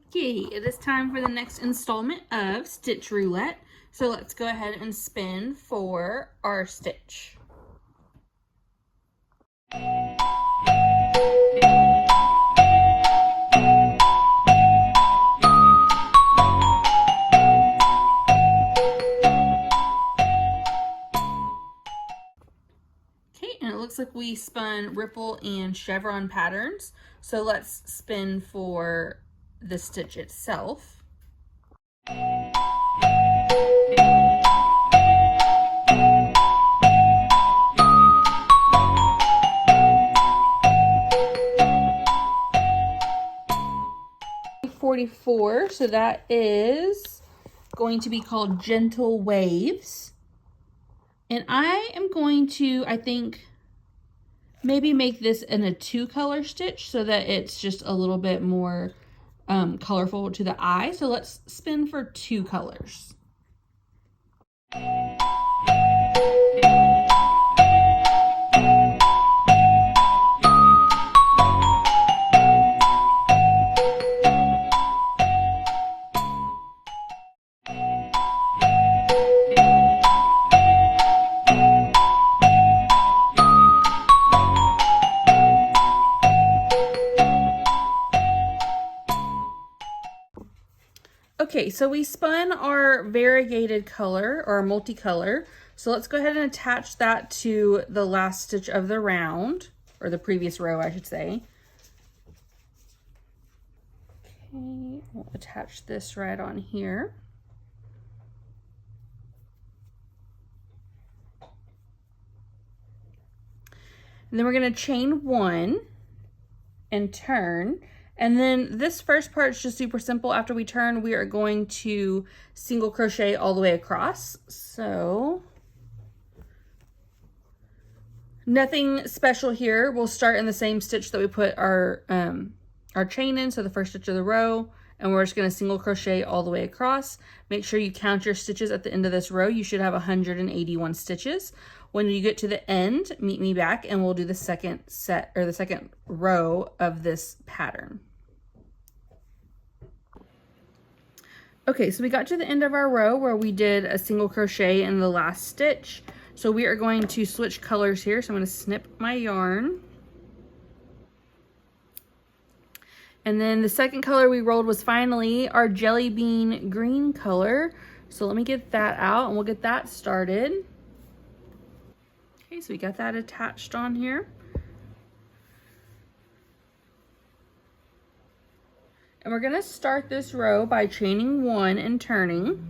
Okay, it is time for the next installment of Stitch Roulette. So let's go ahead and spin for our stitch. Okay, and it looks like we spun ripple and chevron patterns. So let's spin for the stitch itself. $44, so that is going to be called Gentle Waves. And I am going to, I think, maybe make this in a 2-color stitch so that it's just a little bit more colorful to the eye. So let's spin for 2 colors. Okay, so we spun our variegated color or multicolor. So let's go ahead and attach that to the last stitch of the round, or the previous row, I should say. Okay, we'll attach this right on here. And then we're going to chain 1 and turn. And then this first part is just super simple. After we turn, we are going to single crochet all the way across. So nothing special here. We'll start in the same stitch that we put our chain in, so the first stitch of the row, and we're just going to single crochet all the way across. Make sure you count your stitches at the end of this row. You should have 181 stitches. When you get to the end, meet me back and we'll do the second set, or the second row of this pattern. Okay, so we got to the end of our row where we did a single crochet in the last stitch. So we are going to switch colors here. So I'm going to snip my yarn. And then the second color we rolled was finally our jelly bean green color. So let me get that out and we'll get that started. Okay, so we got that attached on here. And we're gonna start this row by chaining 1 and turning.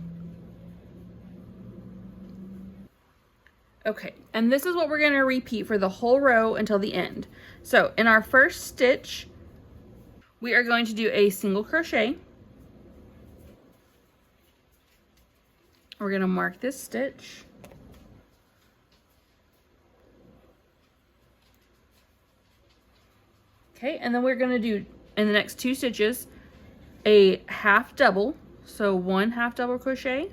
Okay, and this is what we're gonna repeat for the whole row until the end. So in our first stitch, we are going to do a single crochet. We're gonna mark this stitch. Okay, and then we're gonna do, in the next 2 stitches, a half double. So 1 half double crochet,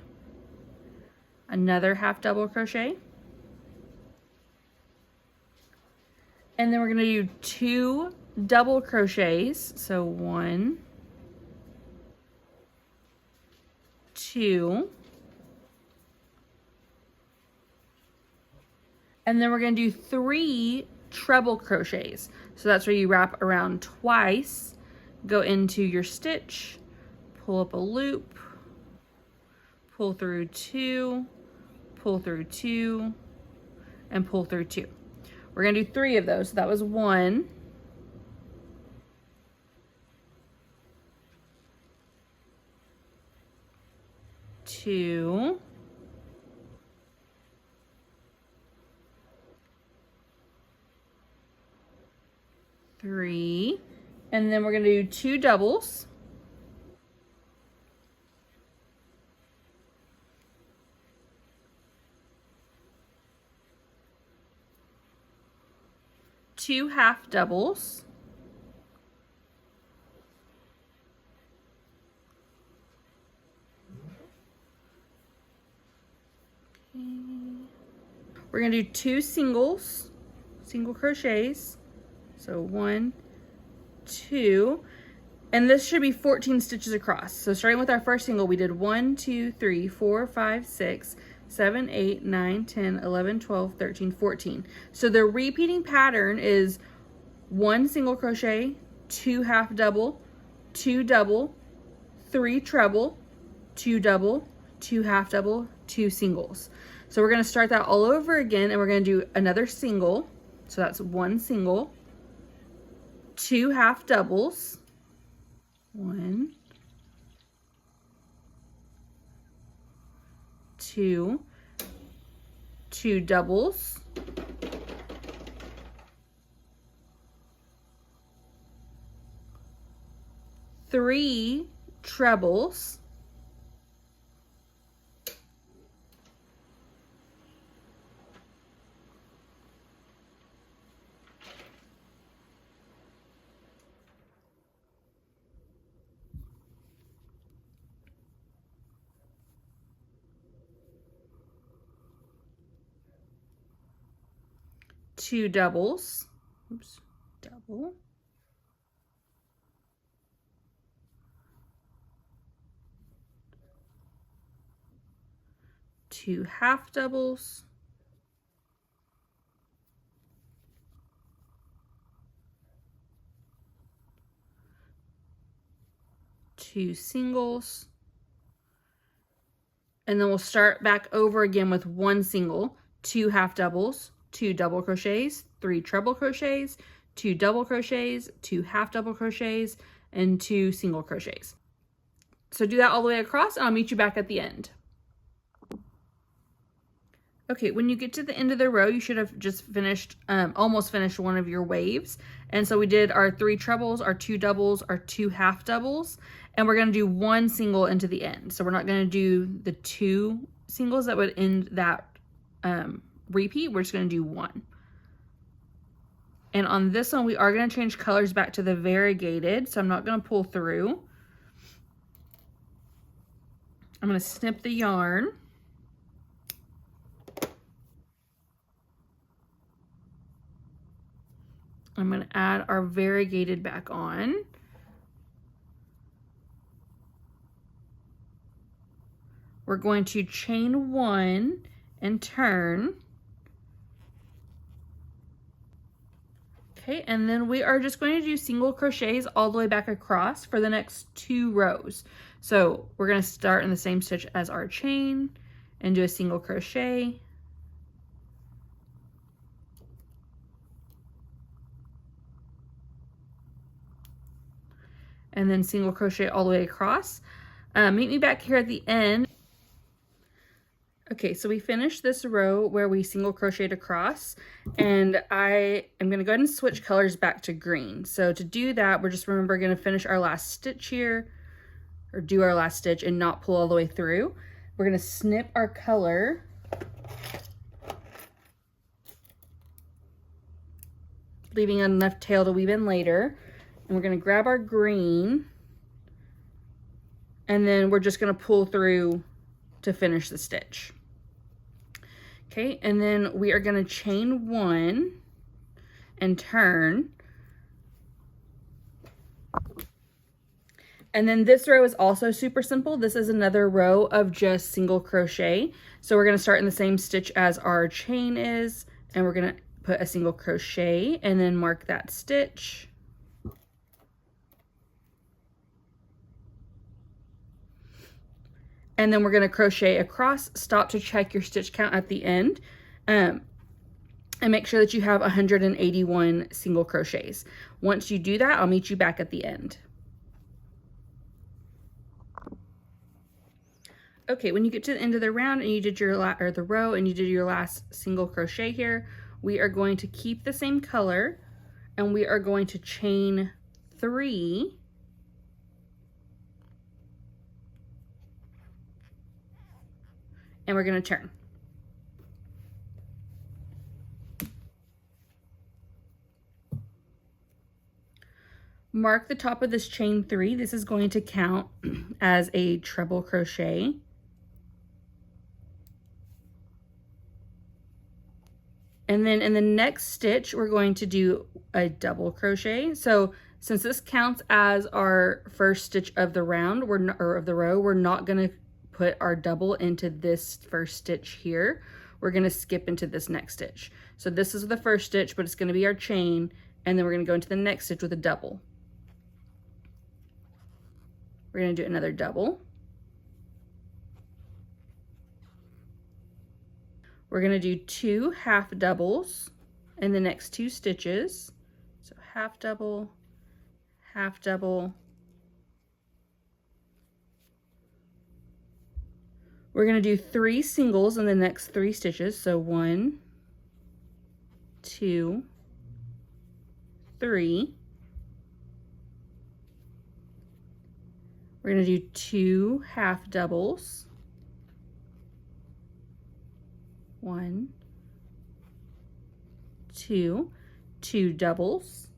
another half double crochet, and then we're gonna do 2 double crochets. So 1, 2, and then we're gonna do 3 treble crochets. So that's where you wrap around twice, go into your stitch, pull up a loop, pull through 2, pull through 2, and pull through 2. We're gonna do 3 of those. So that was 1, 2, 3, and then we're going to do 2 doubles. Two half doubles. Okay. We're going to do 2 single crochets. So 1, 2, And this should be 14 stitches across. So starting with our first single, we did 1, 2, 3, 4, 5, 6, 7, 8, 9, 10, 11, 12, 13, 14. So the repeating pattern is 1 single crochet, 2 half double, 2 double, 3 treble, 2 double, 2 half double, 2 singles. So we're going to start that all over again, and we're going to do another single. So that's 1 single, 2 half doubles, 1, 2, 2 doubles, 3 trebles, 2 doubles, oops, double, 2 half doubles, 2 singles, and then we'll start back over again with 1 single, 2 half doubles, 2 double crochets, 3 treble crochets, 2 double crochets, 2 half double crochets, and 2 single crochets. So do that all the way across, and I'll meet you back at the end. Okay, when you get to the end of the row, you should have just finished, almost finished one of your waves. And so we did our 3 trebles, our 2 doubles, our 2 half doubles, and we're gonna do 1 single into the end. So we're not gonna do the 2 singles that would end that repeat. We're just gonna do 1. And on this one, we are gonna change colors back to the variegated, so I'm not gonna pull through. I'm gonna snip the yarn. I'm going to add our variegated back on. We're going to chain 1 and turn. Okay, and then we are just going to do single crochets all the way back across for the next 2 rows. So we're going to start in the same stitch as our chain and do a single crochet. And then single crochet all the way across. Meet me back here at the end. Okay, so we finished this row where we single crocheted across, and I am going to go ahead and switch colors back to green. So to do that, we're just going to finish our last stitch here, or do our last stitch and not pull all the way through. We're going to snip our color. Leaving enough tail to weave in later. And we're going to grab our green, and then we're just going to pull through to finish the stitch. Okay, and then we are going to chain 1 and turn. And then this row is also super simple. This is another row of just single crochet. So we're going to start in the same stitch as our chain is, and we're going to put a single crochet and then mark that stitch. And then we're going to crochet across, stop to check your stitch count at the end, and make sure that you have 181 single crochets. Once you do that, I'll meet you back at the end. Okay, when you get to the end of the round and you did your the row and you did your last single crochet here, we are going to keep the same color, and we are going to chain 3. And we're going to turn. Mark the top of this chain 3. This is going to count as a treble crochet. And then in the next stitch, we're going to do a double crochet. So Since this counts as our first stitch of the round, or of the row, we're not gonna put our double into this first stitch here. We're gonna skip into this next stitch. So this is the first stitch, but it's gonna be our chain, and then we're gonna go into the next stitch with a double. We're gonna do another double. We're gonna do 2 half doubles in the next 2 stitches. So half double, half double. We're gonna do 3 singles in the next 3 stitches. So 1, 2, 3. We're gonna do 2 half doubles. 1, 2, 2 doubles.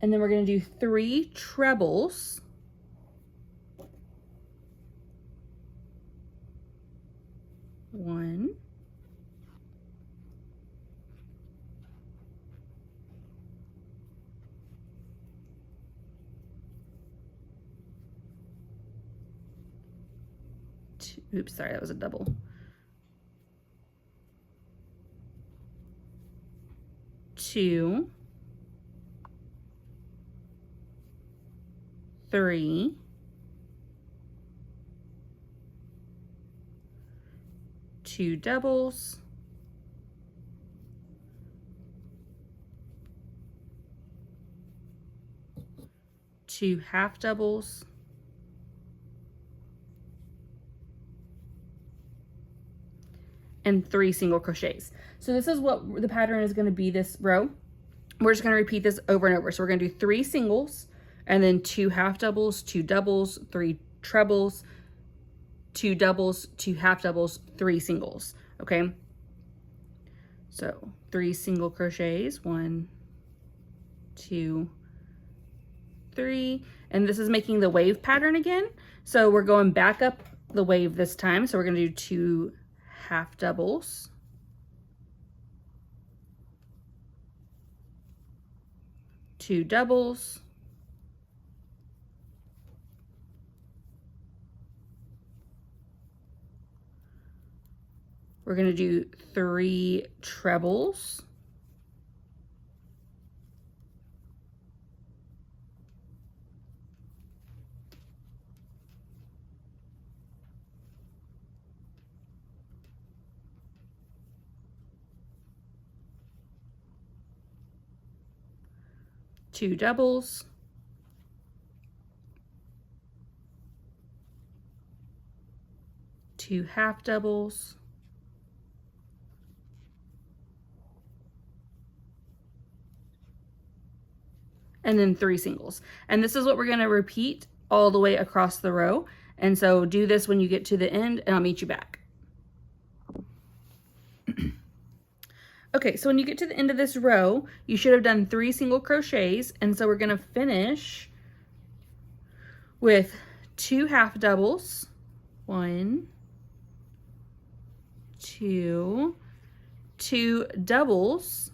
And then we're going to do 3 trebles. 1, 2, oops, sorry, that was a double. 2, 3, 2 doubles, 2 half doubles, and 3 single crochets. So this is what the pattern is going to be this row. We're just going to repeat this over and over. So we're going to do 3 singles, and then 2 half doubles, 2 doubles, 3 trebles, 2 doubles, 2 half doubles, 3 singles. Okay, so 3 single crochets, 1, 2, 3, and this is making the wave pattern again. So we're going back up the wave this time. So we're going to do 2 half doubles, 2 doubles, 3 trebles, 2 doubles, 2 half doubles, and then 3 singles. And this is what we're going to repeat all the way across the row. And so do this when you get to the end, and I'll meet you back. Okay, so when you get to the end of this row, you should have done 3 single crochets, and so we're going to finish with 2 half doubles, 1, 2, 2 doubles,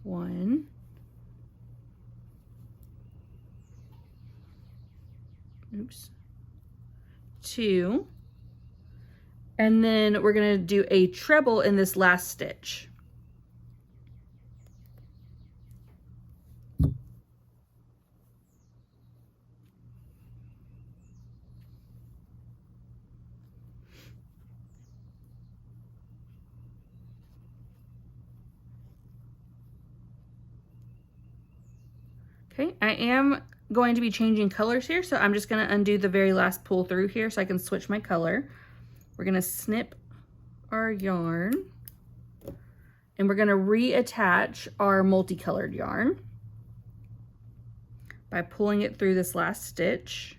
1, 2, and then we're going to do a treble in this last stitch. Okay, I am going to be changing colors here, so I'm just going to undo the very last pull through here so I can switch my color. We're going to snip our yarn, and we're going to reattach our multicolored yarn by pulling it through this last stitch,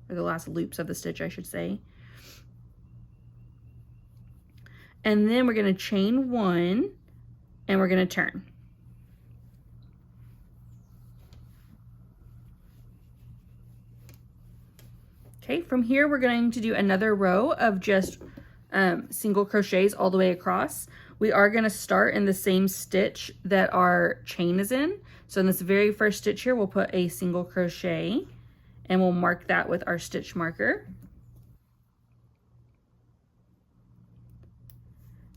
or the last loops of the stitch, I should say. And then we're going to chain 1 and we're going to turn. Okay, from here we're going to do another row of just single crochets all the way across. We are going to start in the same stitch that our chain is in. So in this very first stitch here, we'll put a single crochet and we'll mark that with our stitch marker.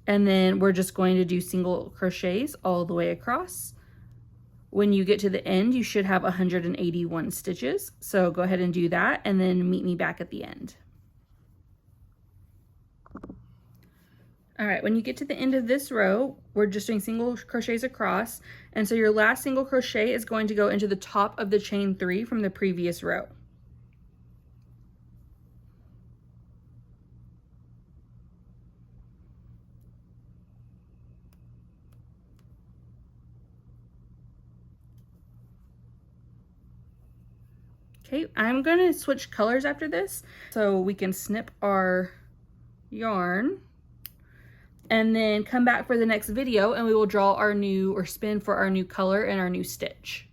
And then we're just going to do single crochets all the way across. When you get to the end, you should have 181 stitches. So go ahead and do that and then meet me back at the end. All right, when you get to the end of this row, we're just doing single crochets across. And so your last single crochet is going to go into the top of the chain 3 from the previous row. Okay, I'm going to switch colors after this so we can snip our yarn and then come back for the next video and we will draw our new or spin for our new color and our new stitch.